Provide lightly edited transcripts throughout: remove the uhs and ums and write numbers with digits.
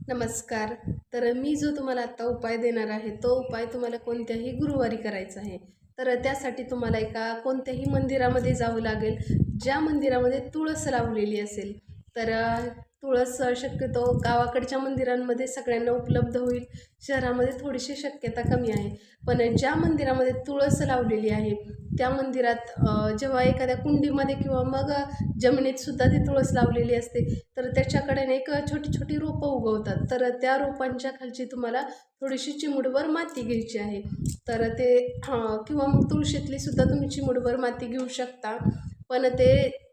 नमस्कार. तर मी जो तुम्हाला आत्ता उपाय देणार आहे, तो उपाय तुम्हाला कोणत्याही गुरुवारी करायचा आहे. तर त्यासाठी तुम्हाला एका कोणत्याही मंदिरामध्ये जावं लागेल, ज्या मंदिरामध्ये तुळस लावलेली असेल. तर तुळस शक्यतो गावाकडच्या मंदिरांमध्ये सगळ्यांना उपलब्ध होईल. शहरामध्ये थोडीशी शक्यता कमी आहे. पण ज्या मंदिरामध्ये तुळस लावलेली आहे, त्या मंदिरात जेव्हा एखाद्या कुंडीमध्ये किंवा मग जमिनीतसुद्धा ती तुळस लावलेली असते, तर त्याच्याकडे एक छोटी-छोटी रोपं उगवतात. तर त्या रोपांच्या खालची तुम्हाला थोडीशी चिमूटभर माती घ्यायची आहे. तर ते किंवा मग तुळशीतली सुद्धा तुम्ही चिमूटभर माती घेऊ शकता. पण ते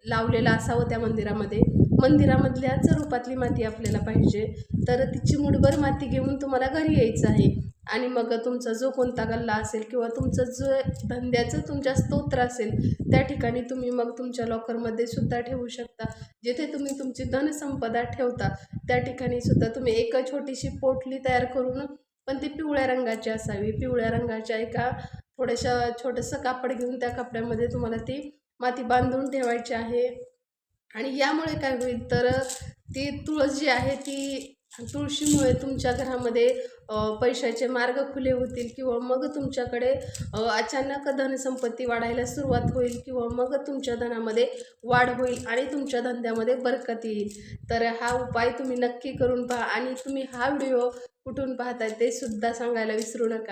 लावलेलं असावं त्या मंदिरामध्ये. मंदिरामधल्याच रूपातली माती आपल्याला पाहिजे. तर ती चिमूटभर माती घेऊन तुम्हाला घरी यायचं आहे आणि मग तुमचा जो कोणता गल्ला असेल किंवा तुमचं जो धंद्याचं तुमच्या स्तोत्र असेल, त्या ठिकाणी तुम्ही मग तुमच्या लॉकरमध्ये सुद्धा ठेवू शकता. जिथे तुम्ही तुमची धनसंपदा ठेवता, त्या ठिकाणी सुद्धा तुम्ही एक छोटीशी पोटली तयार करून, पण ती पिवळ्या रंगाची असावी. पिवळ्या रंगाच्या एका थोड्याशा छोटंसं कापड घेऊन त्या कपड्यामध्ये तुम्हाला ती माती बांधून ठेवायची आहे. आणि यामुळे काय होईल तर ती तुळस जी आहे ती तुळशीमुळे तुमच्या घरामध्ये पैशाचे मार्ग खुले होतील किंवा मग तुमच्याकडे अचानक धनसंपत्ती वाढायला सुरुवात होईल किंवा मग तुमच्या धनामध्ये वाढ होईल आणि तुमच्या धंद्यामध्ये बरकत येईल. तर हा उपाय तुम्ही नक्की करून पहा आणि तुम्ही हा व्हिडिओ कुठून पाहताय ते सुद्धा सांगायला विसरू नका.